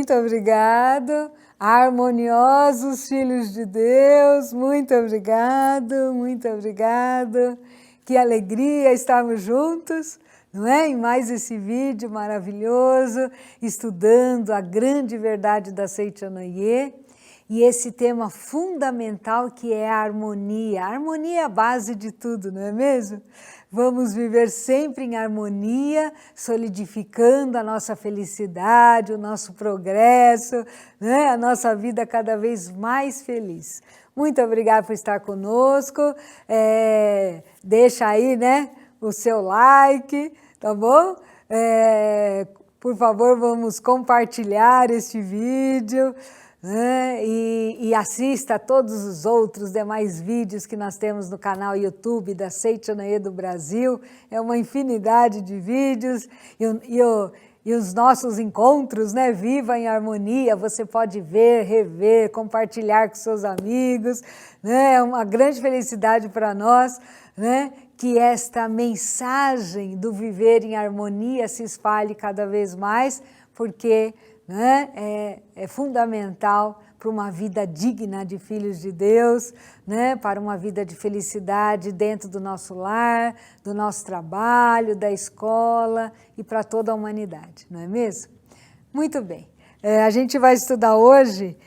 Muito obrigado. Harmoniosos filhos de Deus, muito obrigado, muito obrigado. Que alegria estarmos juntos, não é? Em mais esse vídeo maravilhoso, estudando a grande verdade da Seichonoye e esse tema fundamental que é a harmonia. A harmonia é a base de tudo, não é mesmo? Vamos viver sempre em harmonia, solidificando a nossa felicidade, o nosso progresso, né? A nossa vida cada vez mais feliz. Muito obrigada por estar conosco. Deixa aí, né, o seu like, tá bom? Por favor, vamos compartilhar este vídeo. E assista a todos os outros demais vídeos que nós temos no canal YouTube da Seichonoye do Brasil. É uma infinidade de vídeos e os nossos encontros, né? Viva em harmonia, você pode ver, rever, compartilhar com seus amigos, né? É uma grande felicidade para nós, né? Que esta mensagem do viver em harmonia se espalhe cada vez mais, porque né, é fundamental para uma vida digna de filhos de Deus, né, para uma vida de felicidade dentro do nosso lar, do nosso trabalho, da escola e para toda a humanidade, não é mesmo? Muito bem, a gente vai estudar hoje,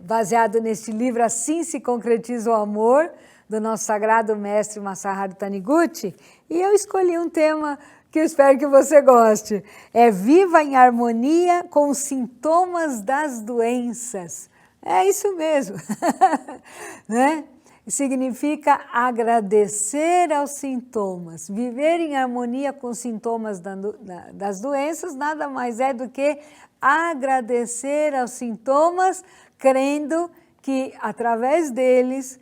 baseado neste livro Assim se concretiza o amor, do nosso sagrado mestre Masaharu Taniguchi, e eu escolhi um tema que eu espero que você goste. Viva em harmonia com os sintomas das doenças. É isso mesmo. Né? Significa agradecer aos sintomas. Viver em harmonia com os sintomas das doenças nada mais é do que agradecer aos sintomas, crendo que através deles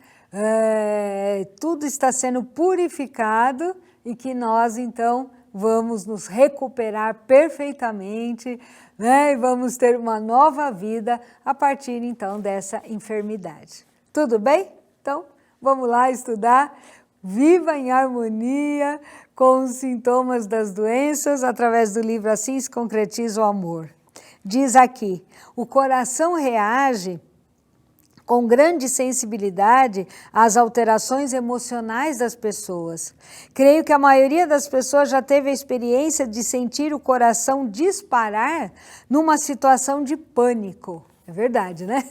tudo está sendo purificado e que nós, então, vamos nos recuperar perfeitamente, né? E vamos ter uma nova vida a partir, então, dessa enfermidade. Tudo bem? Então, vamos lá estudar. Viva em harmonia com os sintomas das doenças através do livro Assim se concretiza o amor. Diz aqui, o coração reage com grande sensibilidade às alterações emocionais das pessoas. Creio que a maioria das pessoas já teve a experiência de sentir o coração disparar numa situação de pânico. É verdade, né?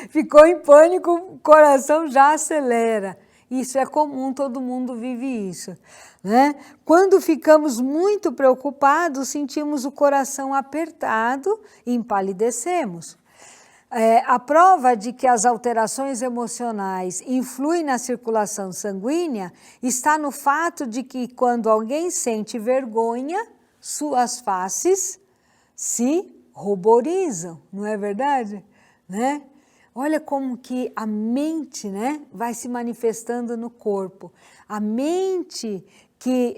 Ficou em pânico, o coração já acelera. Isso é comum, todo mundo vive isso, né? Quando ficamos muito preocupados, sentimos o coração apertado e empalidecemos. A prova de que as alterações emocionais influem na circulação sanguínea está no fato de que quando alguém sente vergonha, suas faces se ruborizam, não é verdade? Né? Olha como que a mente, né, vai se manifestando no corpo. A mente que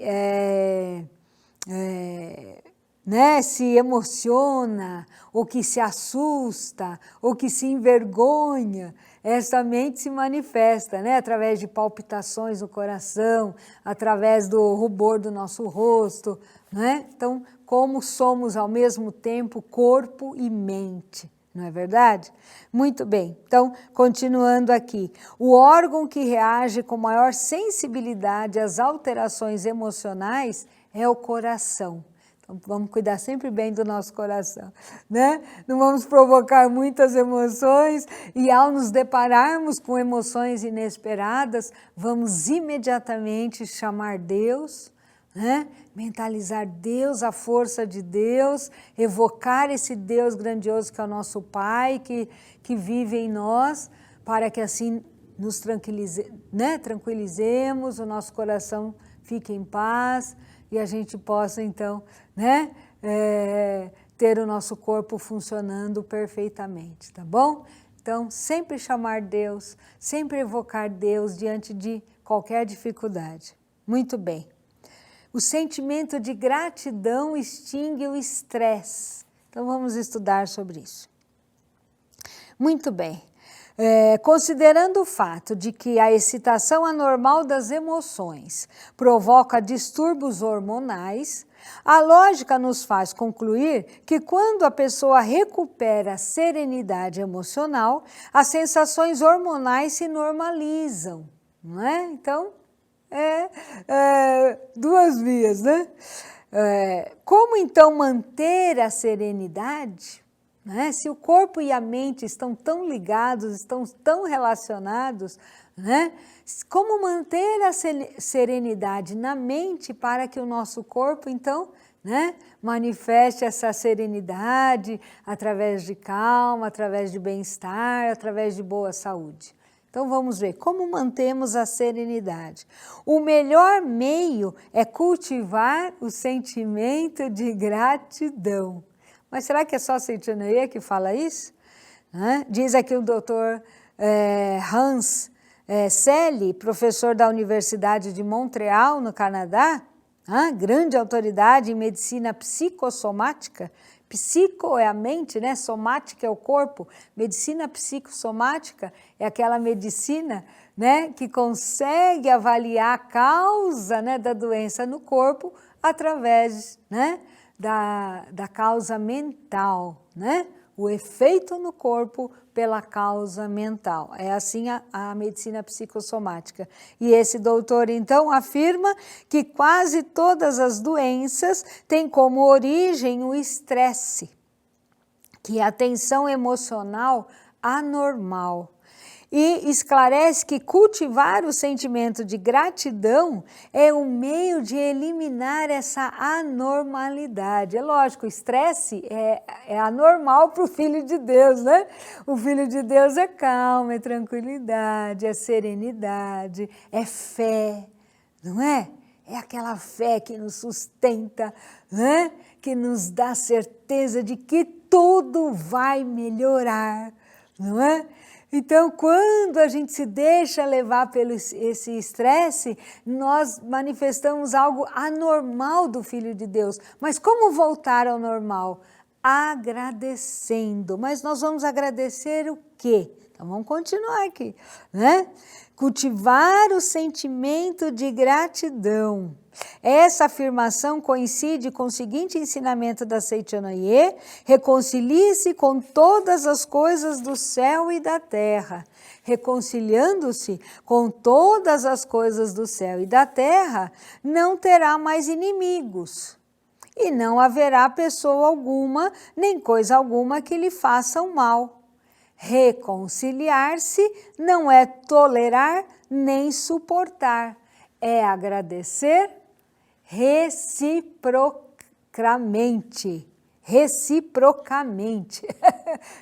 né, se emociona, ou que se assusta, ou que se envergonha, essa mente se manifesta, né, através de palpitações no coração, através do rubor do nosso rosto, né? Então, como somos ao mesmo tempo corpo e mente, não é verdade? Muito bem, então, continuando aqui. O órgão que reage com maior sensibilidade às alterações emocionais é o coração. Então, vamos cuidar sempre bem do nosso coração, né? Não vamos provocar muitas emoções e ao nos depararmos com emoções inesperadas, vamos imediatamente chamar Deus, né? Mentalizar Deus, a força de Deus, evocar esse Deus grandioso que é o nosso Pai, que vive em nós, para que assim nos tranquilizemos, o nosso coração fique em paz, e a gente possa, então, né, ter o nosso corpo funcionando perfeitamente, tá bom? Então, sempre chamar Deus, sempre evocar Deus diante de qualquer dificuldade. Muito bem. O sentimento de gratidão extingue o estresse. Então, vamos estudar sobre isso. Muito bem. Considerando o fato de que a excitação anormal das emoções provoca distúrbios hormonais, A lógica nos faz concluir que quando a pessoa recupera a serenidade emocional, as sensações hormonais se normalizam, não é? Então, duas vias, né? Como então manter a serenidade? Né? Se o corpo e a mente estão tão ligados, estão tão relacionados, né? Como manter a serenidade na mente para que o nosso corpo, então, né, manifeste essa serenidade através de calma, através de bem-estar, através de boa saúde? Então vamos ver como mantemos a serenidade. O melhor meio é cultivar o sentimento de gratidão. Mas será que é só Seitanaye que fala isso? Diz aqui o doutor Hans Selye, professor da Universidade de Montreal, no Canadá, grande autoridade em medicina psicossomática. Psico é a mente, né? Somática é o corpo. Medicina psicossomática é aquela medicina, né, que consegue avaliar a causa, né, da doença no corpo através, né, da causa mental, né? O efeito no corpo pela causa mental. É assim a medicina psicossomática. E esse doutor, então, afirma que quase todas as doenças têm como origem o estresse, que é a tensão emocional anormal. E esclarece que cultivar o sentimento de gratidão é um meio de eliminar essa anormalidade. É lógico, o estresse é anormal para o Filho de Deus, né? O Filho de Deus é calma, é tranquilidade, é serenidade, é fé, não é? É aquela fé que nos sustenta, né? Que nos dá certeza de que tudo vai melhorar, não é? Então, quando a gente se deixa levar pelo esse estresse, nós manifestamos algo anormal do Filho de Deus. Mas como voltar ao normal? Agradecendo. Mas nós vamos agradecer o quê? Então, vamos continuar aqui, né? Cultivar o sentimento de gratidão. Essa afirmação coincide com o seguinte ensinamento da Seitanaye: reconcilie-se com todas as coisas do céu e da terra. Reconciliando-se com todas as coisas do céu e da terra, não terá mais inimigos. E não haverá pessoa alguma, nem coisa alguma que lhe façam mal. Reconciliar-se não é tolerar nem suportar, é agradecer reciprocamente,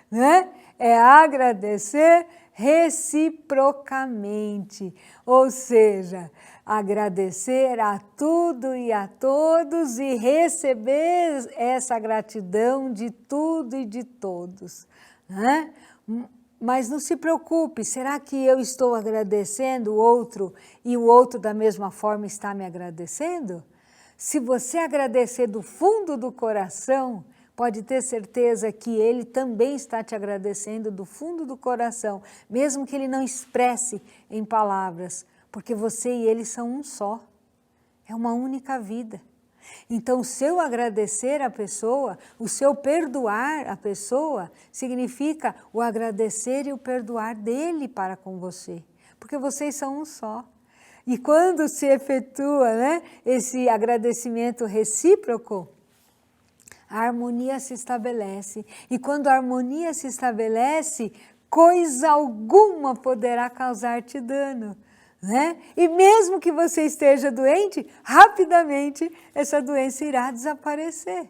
né? É agradecer reciprocamente, ou seja, agradecer a tudo e a todos e receber essa gratidão de tudo e de todos, né? Mas não se preocupe, será que eu estou agradecendo o outro e o outro da mesma forma está me agradecendo? Se você agradecer do fundo do coração, pode ter certeza que ele também está te agradecendo do fundo do coração, mesmo que ele não expresse em palavras, porque você e ele são um só, é uma única vida. Então, o seu agradecer a pessoa, o seu perdoar a pessoa, significa o agradecer e o perdoar dele para com você, porque vocês são um só. E quando se efetua, né, esse agradecimento recíproco, a harmonia se estabelece. E quando a harmonia se estabelece, coisa alguma poderá causar-te dano, né? E mesmo que você esteja doente, rapidamente essa doença irá desaparecer.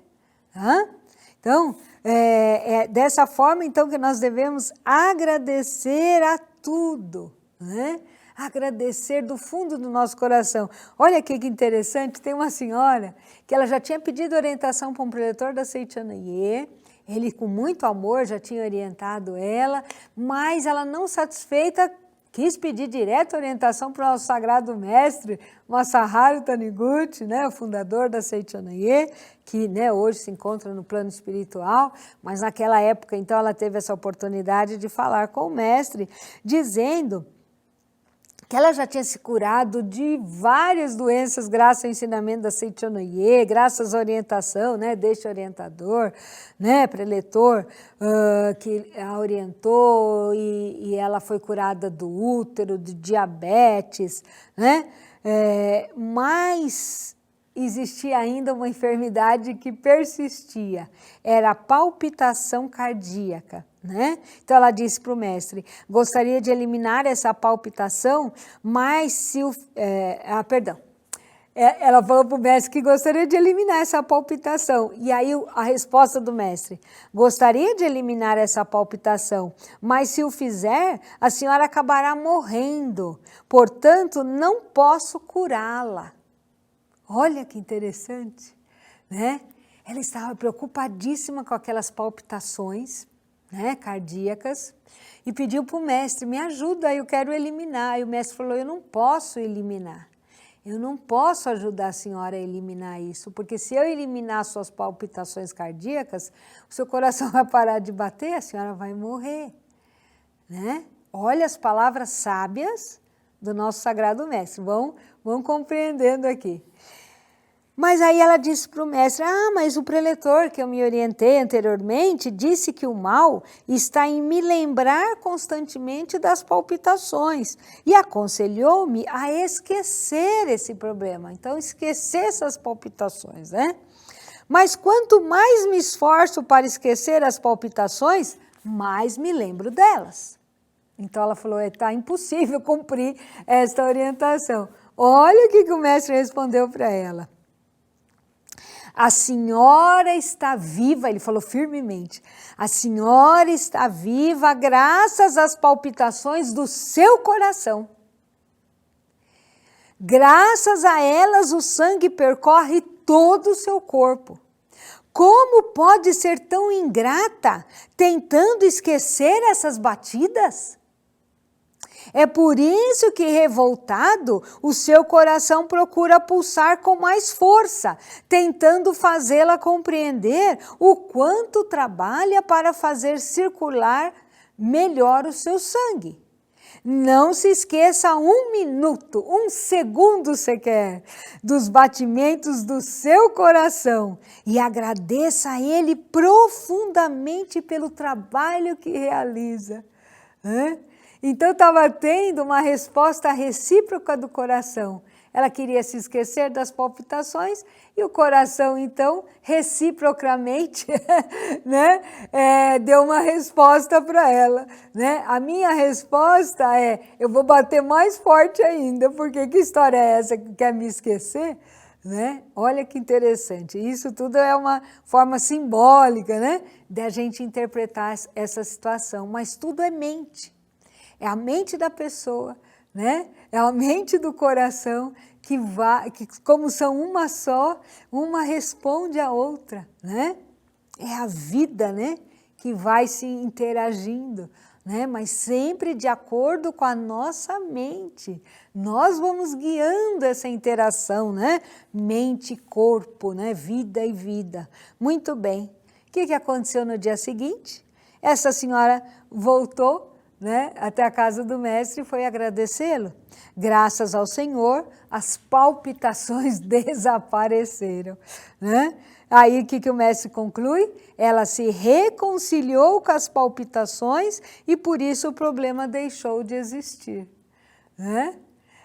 Então, é dessa forma então que nós devemos agradecer a tudo, né? Agradecer do fundo do nosso coração. Olha aqui que interessante, tem uma senhora que ela já tinha pedido orientação para um preletor da Seitanaye, ele com muito amor já tinha orientado ela, mas ela não satisfeita, quis pedir direto orientação para o nosso sagrado mestre, Masaharu Taniguchi, né, o fundador da Seitanaye, que, né, hoje se encontra no plano espiritual, mas naquela época então ela teve essa oportunidade de falar com o mestre, dizendo que ela já tinha se curado de várias doenças graças ao ensinamento da Seichonoye, graças à orientação, né, deste orientador, né, preletor, que a orientou e ela foi curada do útero, de diabetes, né, mas existia ainda uma enfermidade que persistia, era a palpitação cardíaca. Né? Então ela disse para o mestre, gostaria de eliminar essa palpitação, mas se o... ela falou para o mestre que gostaria de eliminar essa palpitação. E aí a resposta do mestre, gostaria de eliminar essa palpitação, mas se o fizer, a senhora acabará morrendo, portanto não posso curá-la. Olha que interessante, né? Ela estava preocupadíssima com aquelas palpitações, né, cardíacas, e pediu para o mestre, me ajuda, eu quero eliminar. E o mestre falou, eu não posso eliminar, eu não posso ajudar a senhora a eliminar isso, porque se eu eliminar suas palpitações cardíacas, o seu coração vai parar de bater, a senhora vai morrer. Né? Olha as palavras sábias do nosso Sagrado Mestre, vão compreendendo aqui. Mas aí ela disse para o mestre, mas o preletor que eu me orientei anteriormente disse que o mal está em me lembrar constantemente das palpitações e aconselhou-me a esquecer esse problema. Então, esquecer essas palpitações, né? Mas quanto mais me esforço para esquecer as palpitações, mais me lembro delas. Então, ela falou, está impossível cumprir esta orientação. Olha o que o mestre respondeu para ela. A senhora está viva, ele falou firmemente, a senhora está viva graças às palpitações do seu coração. Graças a elas o sangue percorre todo o seu corpo. Como pode ser tão ingrata tentando esquecer essas batidas? É por isso que, revoltado, o seu coração procura pulsar com mais força, tentando fazê-la compreender o quanto trabalha para fazer circular melhor o seu sangue. Não se esqueça 1 minuto, 1 segundo sequer, dos batimentos do seu coração e agradeça a ele profundamente pelo trabalho que realiza. Então, estava tendo uma resposta recíproca do coração. Ela queria se esquecer das palpitações e o coração, então, reciprocamente, né, deu uma resposta para ela. Né? A minha resposta é, eu vou bater mais forte ainda, porque que história é essa que quer me esquecer? Né? Olha que interessante, isso tudo é uma forma simbólica, né, de a gente interpretar essa situação, mas tudo é mente. É a mente da pessoa, né? É a mente do coração que como são uma só, uma responde à outra, né? É a vida, né, que vai se interagindo, né? Mas sempre de acordo com a nossa mente. Nós vamos guiando essa interação, né? Mente e corpo, né? Vida e vida. Muito bem. O que aconteceu no dia seguinte? Essa senhora voltou, né, até a casa do mestre e foi agradecê-lo. Graças ao Senhor, as palpitações desapareceram. Né? Aí o que o mestre conclui? Ela se reconciliou com as palpitações e por isso o problema deixou de existir. Né?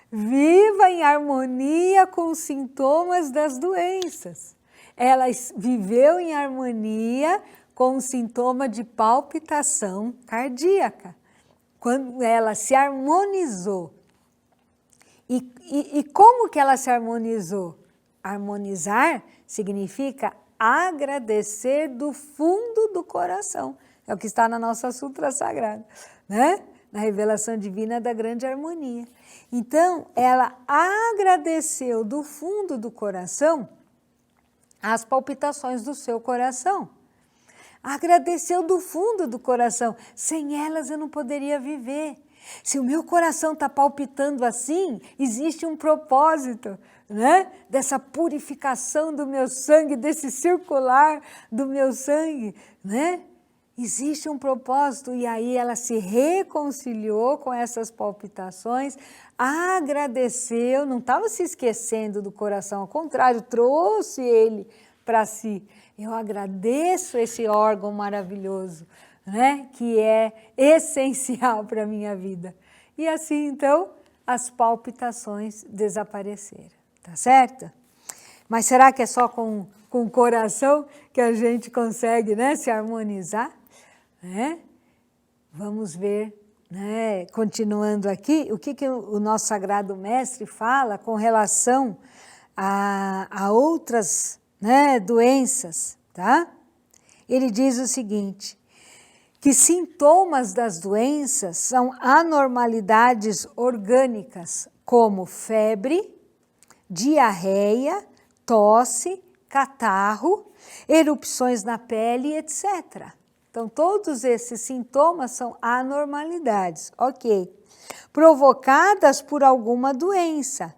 Viva em harmonia com os sintomas das doenças. Ela viveu em harmonia com o sintoma de palpitação cardíaca. Quando ela se harmonizou. E como que ela se harmonizou? Harmonizar significa agradecer do fundo do coração. É o que está na nossa Sutra Sagrada, né? Na revelação divina da grande harmonia. Então, ela agradeceu do fundo do coração as palpitações do seu coração. Agradeceu do fundo do coração. Sem elas eu não poderia viver. Se o meu coração está palpitando assim, existe um propósito, né? Dessa purificação do meu sangue, desse circular do meu sangue, né? existe um propósito, e aí ela se reconciliou com essas palpitações, agradeceu, não estava se esquecendo do coração, ao contrário, trouxe ele para si. Eu agradeço esse órgão maravilhoso, né, que é essencial para a minha vida. E assim, então, as palpitações desapareceram, tá certo? Mas será que é só com o coração que a gente consegue, né, se harmonizar? Né? Vamos ver, né, continuando aqui, o que o nosso Sagrado Mestre fala com relação a outras, né, doenças, tá? Ele diz o seguinte, que sintomas das doenças são anormalidades orgânicas, como febre, diarreia, tosse, catarro, erupções na pele, etc. Então, todos esses sintomas são anormalidades, ok, provocadas por alguma doença,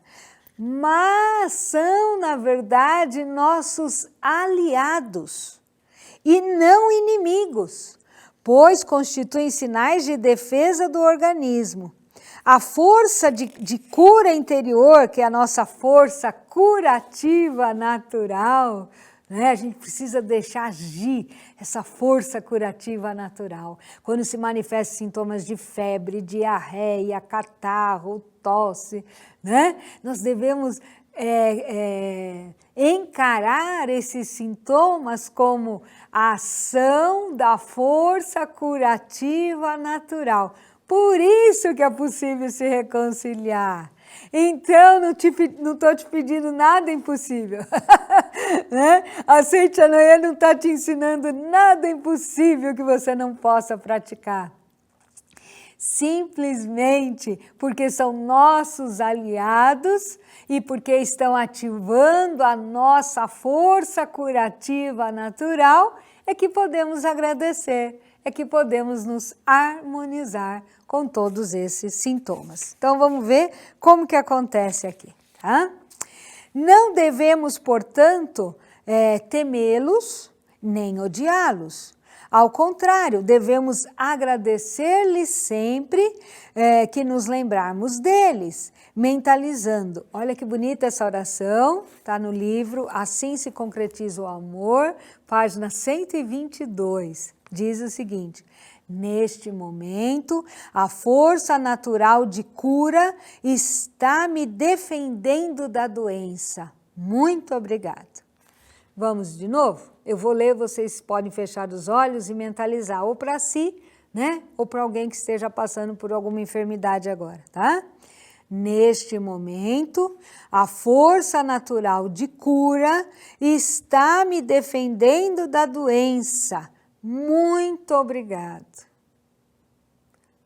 mas são, na verdade, nossos aliados e não inimigos, pois constituem sinais de defesa do organismo. A força de cura interior, que é a nossa força curativa natural, né? A gente precisa deixar agir essa força curativa natural. Quando se manifestam sintomas de febre, diarreia, catarro, tosse, né? Nós devemos encarar esses sintomas como a ação da força curativa natural. Por isso que é possível se reconciliar. Então, não estou te pedindo nada impossível. Né? A Seite Anoye não está te ensinando nada impossível que você não possa praticar. Simplesmente porque são nossos aliados e porque estão ativando a nossa força curativa natural, é que podemos agradecer, é que podemos nos harmonizar com todos esses sintomas. Então, vamos ver como que acontece aqui, tá? Não devemos, portanto, temê-los nem odiá-los. Ao contrário, devemos agradecer-lhes sempre que nos lembrarmos deles, mentalizando. Olha que bonita essa oração, está no livro Assim se concretiza o amor, página 122. Diz o seguinte, neste momento, a força natural de cura está me defendendo da doença. Muito obrigado. Vamos de novo? Eu vou ler, vocês podem fechar os olhos e mentalizar, ou para si, né? Ou para alguém que esteja passando por alguma enfermidade agora, tá? Neste momento, a força natural de cura está me defendendo da doença. Muito obrigado.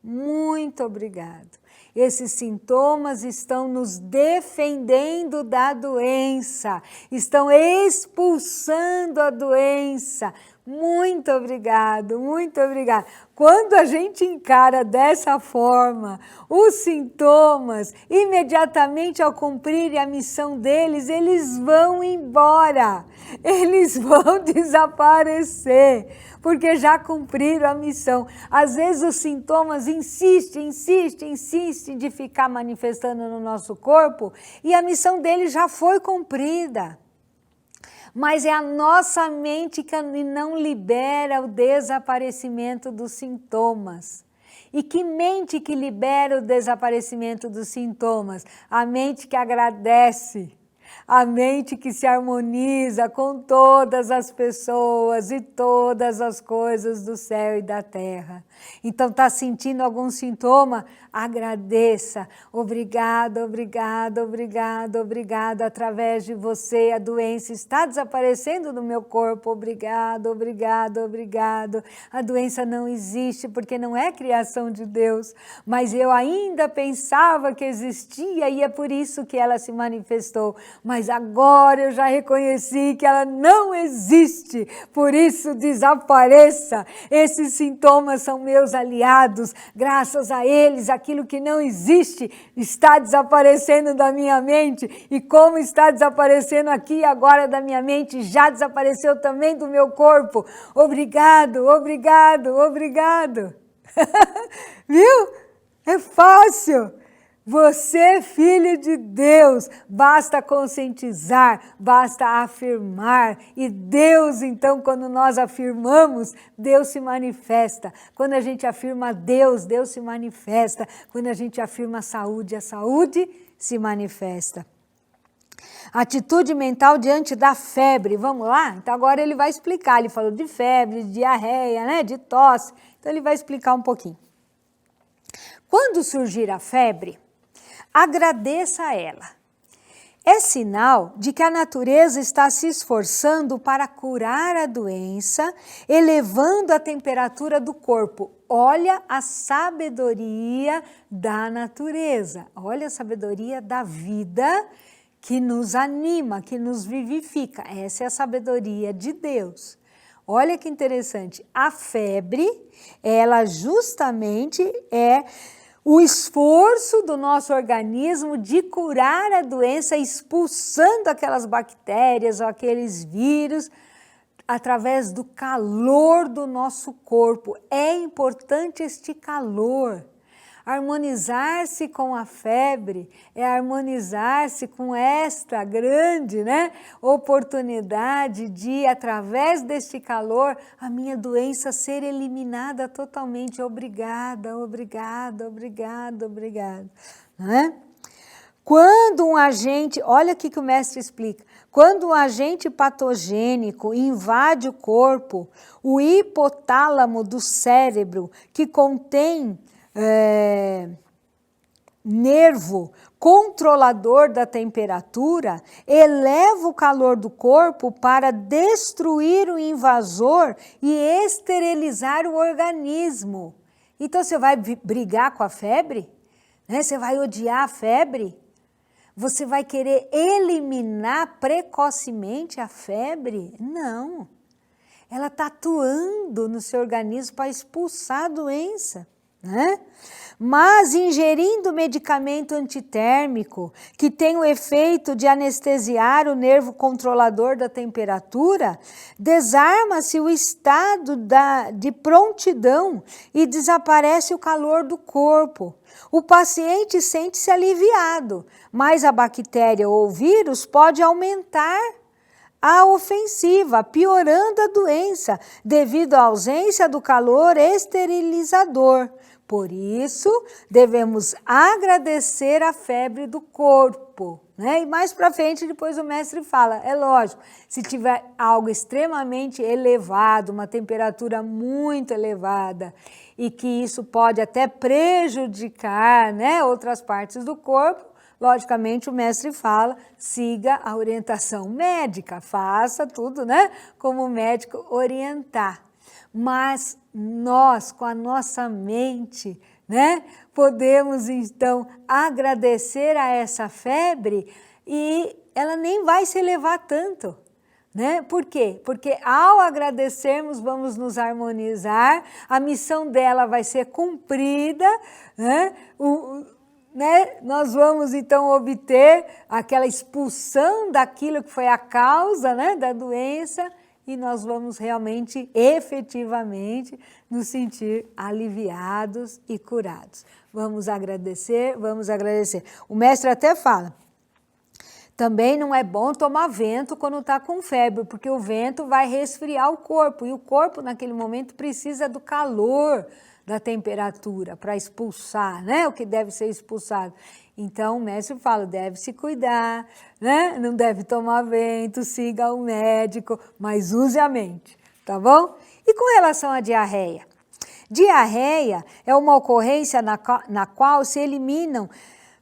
Muito obrigado. Esses sintomas estão nos defendendo da doença, estão expulsando a doença. Muito obrigado, muito obrigado. Quando a gente encara dessa forma os sintomas, imediatamente ao cumprirem a missão deles, eles vão embora, eles vão desaparecer, porque já cumpriram a missão. Às vezes os sintomas insistem de ficar manifestando no nosso corpo e a missão deles já foi cumprida. Mas é a nossa mente que não libera o desaparecimento dos sintomas. E que mente que libera o desaparecimento dos sintomas? A mente que agradece, a mente que se harmoniza com todas as pessoas e todas as coisas do céu e da terra. Então, está sentindo algum sintoma? Agradeça. Obrigada, obrigada, obrigada, obrigada. Através de você, a doença está desaparecendo do meu corpo. Obrigado, obrigado, obrigado. A doença não existe porque não é criação de Deus, mas eu ainda pensava que existia e é por isso que ela se manifestou. mas agora eu já reconheci que ela não existe, por isso desapareça. Esses sintomas são meus aliados, graças a eles aquilo que não existe está desaparecendo da minha mente, e como está desaparecendo aqui agora da minha mente, já desapareceu também do meu corpo. Obrigado, obrigado, obrigado. Viu? É fácil. Você, filho de Deus, basta conscientizar, basta afirmar. E Deus, então, quando nós afirmamos, Deus se manifesta. Quando a gente afirma Deus, Deus se manifesta. Quando a gente afirma a saúde se manifesta. Atitude mental diante da febre. Vamos lá? Então agora ele vai explicar. Ele falou de febre, de diarreia, né? De tosse. Então ele vai explicar um pouquinho. Quando surgir a febre, agradeça a ela. É sinal de que a natureza está se esforçando para curar a doença, elevando a temperatura do corpo. Olha a sabedoria da natureza, olha a sabedoria da vida que nos anima, que nos vivifica. Essa é a sabedoria de Deus. Olha que interessante, a febre, ela justamente é o esforço do nosso organismo de curar a doença, expulsando aquelas bactérias ou aqueles vírus através do calor do nosso corpo. É importante este calor. Harmonizar-se com a febre é harmonizar-se com esta grande, oportunidade de, através deste calor, a minha doença ser eliminada totalmente. Obrigada, obrigada, obrigada, obrigada. Não é? Quando um agente, olha o que o mestre explica, quando um agente patogênico invade o corpo, o hipotálamo do cérebro, que contém nervo controlador da temperatura, eleva o calor do corpo para destruir o invasor e esterilizar o organismo. Então você vai brigar com a febre? Você vai odiar a febre? Você vai querer eliminar precocemente a febre? Não. Ela está atuando no seu organismo para expulsar a doença. Mas ingerindo medicamento antitérmico que tem o efeito de anestesiar o nervo controlador da temperatura, desarma-se o estado de prontidão e desaparece o calor do corpo. O paciente sente-se aliviado, mas a bactéria ou vírus pode aumentar a ofensiva, piorando a doença, devido à ausência do calor esterilizador. Por isso, devemos agradecer a febre do corpo. E mais para frente, depois o mestre fala, é lógico, se tiver algo extremamente elevado, uma temperatura muito elevada, e que isso pode até prejudicar, outras partes do corpo, logicamente o mestre fala, siga a orientação médica, faça tudo, como o médico orientar. Mas nós, com a nossa mente, podemos então agradecer a essa febre e ela nem vai se elevar tanto. Por quê? Porque ao agradecermos, vamos nos harmonizar, a missão dela vai ser cumprida, nós vamos então obter aquela expulsão daquilo que foi a causa da doença, e nós vamos realmente, efetivamente, nos sentir aliviados e curados. Vamos agradecer, vamos agradecer. O mestre até fala, também não é bom tomar vento quando está com febre, porque o vento vai resfriar o corpo, e o corpo naquele momento precisa do calor da temperatura para expulsar, o que deve ser expulsado. Então, o mestre fala, deve se cuidar, não deve tomar vento, siga o médico, mas use a mente, tá bom? E com relação à diarreia? Diarreia é uma ocorrência na qual se eliminam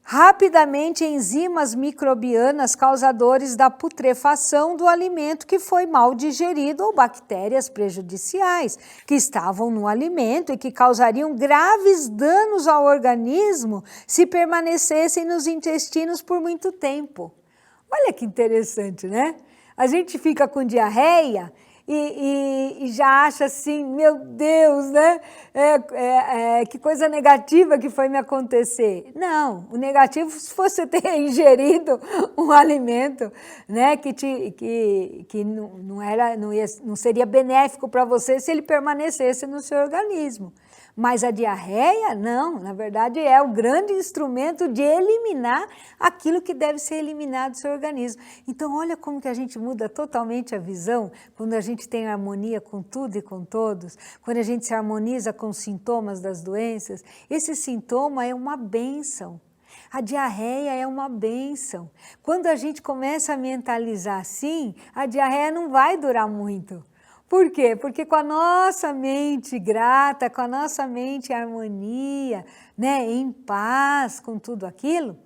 rapidamente enzimas microbianas causadores da putrefação do alimento que foi mal digerido ou bactérias prejudiciais que estavam no alimento e que causariam graves danos ao organismo se permanecessem nos intestinos por muito tempo. Olha que interessante, né? A gente fica com diarreia e já acha assim, meu Deus, né? Que coisa negativa que foi me acontecer. Não, o negativo se você ter ingerido um alimento, né, que não seria benéfico para você se ele permanecesse no seu organismo. Mas a diarreia, não, na verdade é o grande instrumento de eliminar aquilo que deve ser eliminado do seu organismo. Então, olha como que a gente muda totalmente a visão quando a gente tem harmonia com tudo e com todos, quando a gente se harmoniza com os sintomas das doenças. Esse sintoma é uma bênção. A diarreia é uma bênção. Quando a gente começa a mentalizar assim, a diarreia não vai durar muito. Por quê? Porque com a nossa mente grata, com a nossa mente em harmonia, né, em paz com tudo aquilo,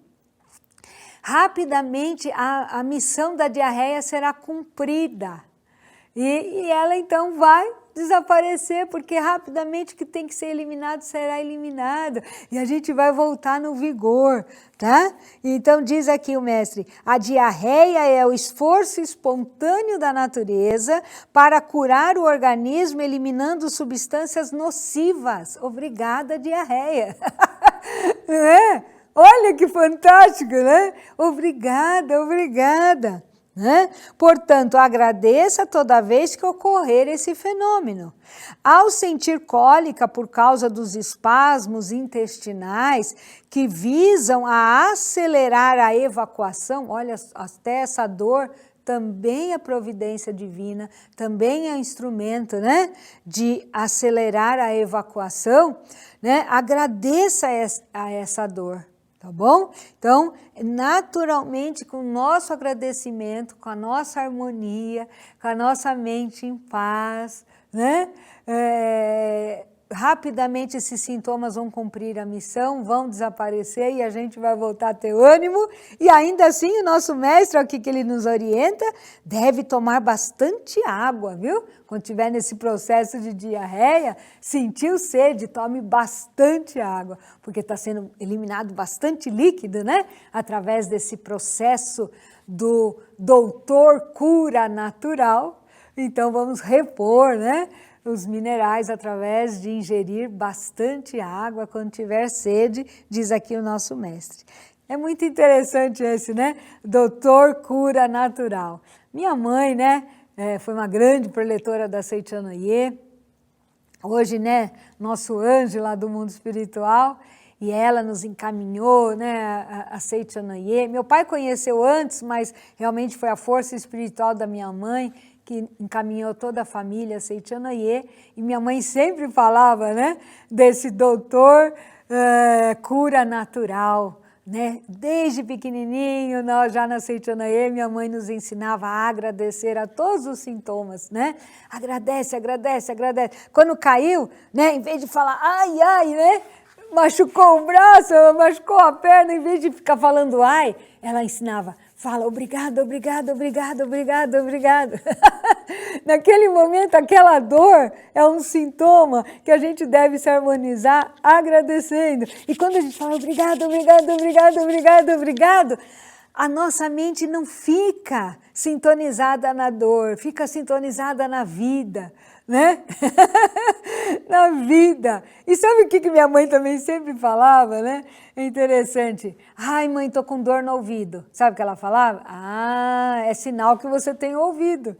rapidamente a missão da diarreia será cumprida. E ela então vai desaparecer, porque rapidamente o que tem que ser eliminado será eliminado. E a gente vai voltar no vigor, tá? Então diz aqui o mestre, a diarreia é o esforço espontâneo da natureza para curar o organismo, eliminando substâncias nocivas. Obrigada, diarreia. Não é? Olha que fantástico, né? Obrigada, obrigada. Né? Portanto, agradeça toda vez que ocorrer esse fenômeno. Ao sentir cólica por causa dos espasmos intestinais que visam a acelerar a evacuação, olha, até essa dor também é providência divina, também é instrumento, né, de acelerar a evacuação, né? Agradeça a essa dor. Tá bom? Então, naturalmente, com o nosso agradecimento, com a nossa harmonia, com a nossa mente em paz, né? Rapidamente esses sintomas vão cumprir a missão, vão desaparecer e a gente vai voltar a ter ânimo. E ainda assim, o nosso mestre, aqui que ele nos orienta, deve tomar bastante água, viu? Quando estiver nesse processo de diarreia, sentiu sede, tome bastante água, porque está sendo eliminado bastante líquido, né? Através desse processo do doutor cura natural. Então, vamos repor, né, os minerais através de ingerir bastante água quando tiver sede, diz aqui o nosso mestre. É muito interessante esse, né? Doutor cura natural. Minha mãe, né, foi uma grande preletora da Seitanoye, hoje, né, nosso anjo lá do mundo espiritual, e ela nos encaminhou, né, a Seitanoye. Meu pai conheceu antes, mas realmente foi a força espiritual da minha mãe que encaminhou toda a família a Seitanoye, e minha mãe sempre falava, né, desse doutor cura natural, né? Desde pequenininho, nós já na Seitanoye, minha mãe nos ensinava a agradecer a todos os sintomas, né? Agradece, agradece, agradece. Quando caiu, né, em vez de falar ai, ai, né, machucou o braço, machucou a perna, em vez de ficar falando ai, ela ensinava, fala obrigado, obrigado, obrigado, obrigado, obrigado. Naquele momento, aquela dor é um sintoma que a gente deve se harmonizar agradecendo. E quando a gente fala obrigado, obrigado, obrigado, obrigado, obrigado, a nossa mente não fica sintonizada na dor, fica sintonizada na vida, né? Na vida. E sabe o que minha mãe também sempre falava, né? É interessante. Ai, mãe, tô com dor no ouvido. Sabe o que ela falava? Ah, é sinal que você tem ouvido.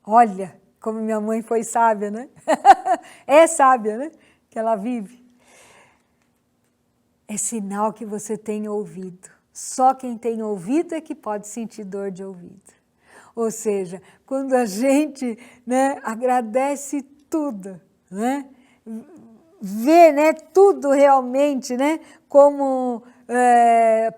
Olha como minha mãe foi sábia, né? É sábia, né? Que ela vive. É sinal que você tem ouvido. Só quem tem ouvido é que pode sentir dor de ouvido. Ou seja, quando a gente, né, agradece tudo, né, vê, né, tudo realmente, né, como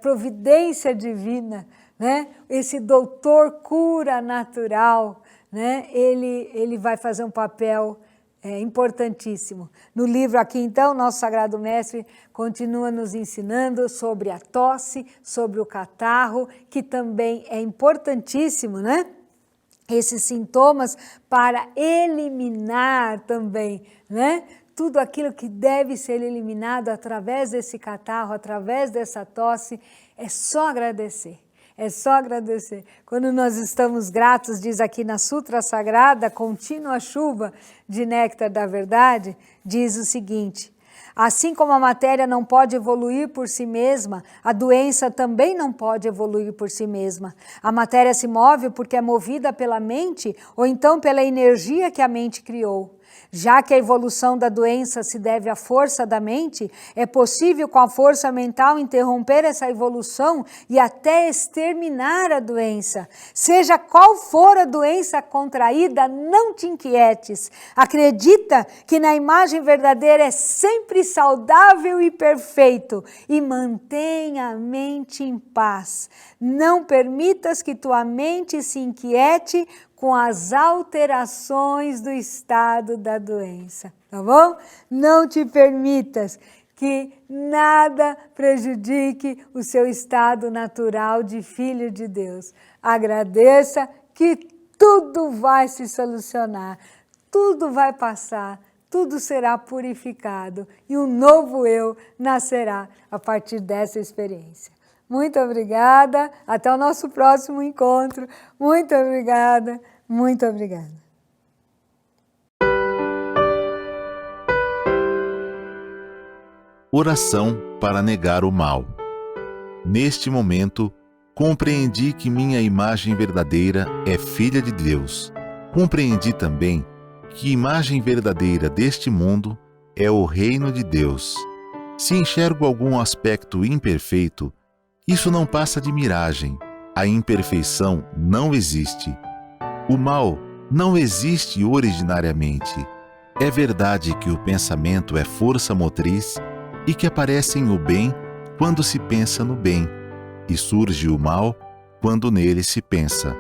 providência divina, né, esse doutor cura natural, né, ele vai fazer um papel importantíssimo. No livro aqui, então, nosso Sagrado Mestre continua nos ensinando sobre a tosse, sobre o catarro, que também é importantíssimo, né? Esses sintomas para eliminar também, né? Tudo aquilo que deve ser eliminado através desse catarro, através dessa tosse, é só agradecer. É só agradecer. Quando nós estamos gratos, diz aqui na Sutra Sagrada, Contínua Chuva de Néctar da Verdade, diz o seguinte: assim como a matéria não pode evoluir por si mesma, a doença também não pode evoluir por si mesma. A matéria se move porque é movida pela mente ou então pela energia que a mente criou. Já que a evolução da doença se deve à força da mente, é possível com a força mental interromper essa evolução e até exterminar a doença. Seja qual for a doença contraída, não te inquietes. Acredita que na imagem verdadeira é sempre saudável e perfeito e mantenha a mente em paz. Não permitas que tua mente se inquiete com as alterações do estado da doença, tá bom? Não te permitas que nada prejudique o seu estado natural de filho de Deus. Agradeça que tudo vai se solucionar, tudo vai passar, tudo será purificado e um novo eu nascerá a partir dessa experiência. Muito obrigada, até o nosso próximo encontro. Muito obrigada, muito obrigada. Oração para negar o mal. Neste momento, compreendi que minha imagem verdadeira é filha de Deus. Compreendi também que a imagem verdadeira deste mundo é o reino de Deus. Se enxergo algum aspecto imperfeito, isso não passa de miragem. A imperfeição não existe. O mal não existe originariamente. É verdade que o pensamento é força motriz e que aparece o bem quando se pensa no bem, e surge o mal quando nele se pensa.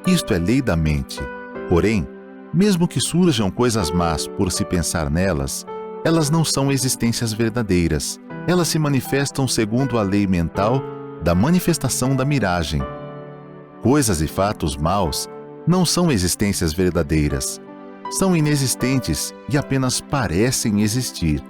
Isto é lei da mente. Porém, mesmo que surjam coisas más por se pensar nelas, elas não são existências verdadeiras. Elas se manifestam segundo a lei mental da manifestação da miragem. Coisas e fatos maus não são existências verdadeiras. São inexistentes e apenas parecem existir.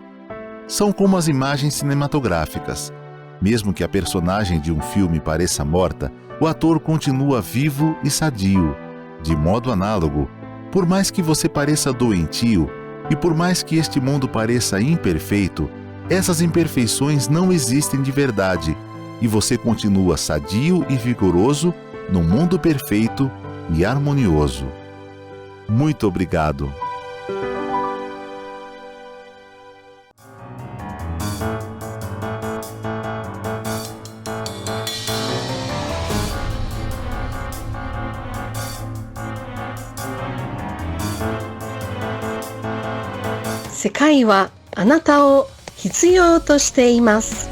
São como as imagens cinematográficas. Mesmo que a personagem de um filme pareça morta, o ator continua vivo e sadio. De modo análogo, por mais que você pareça doentio e por mais que este mundo pareça imperfeito, essas imperfeições não existem de verdade e você continua sadio e vigoroso num mundo perfeito e harmonioso. Muito obrigado. Sekai wa anata o hitsuyou to shite imasu.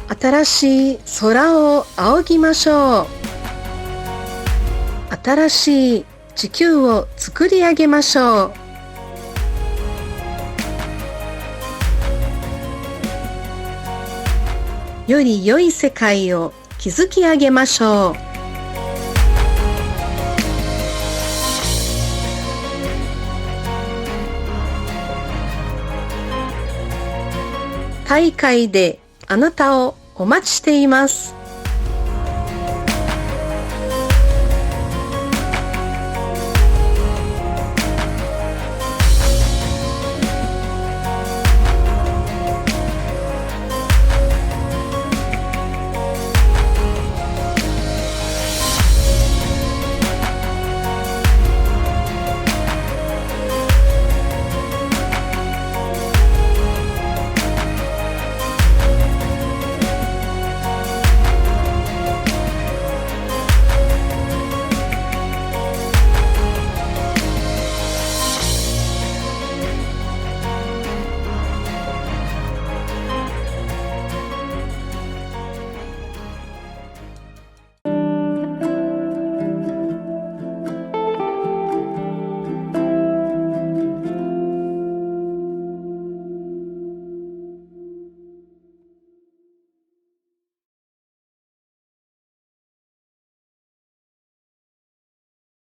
Atarashii sora o aogimashou. Atarashii chikyū o tsukuriagemashou. より良い世界を築き上げましょう。大会であなたをお待ちしています。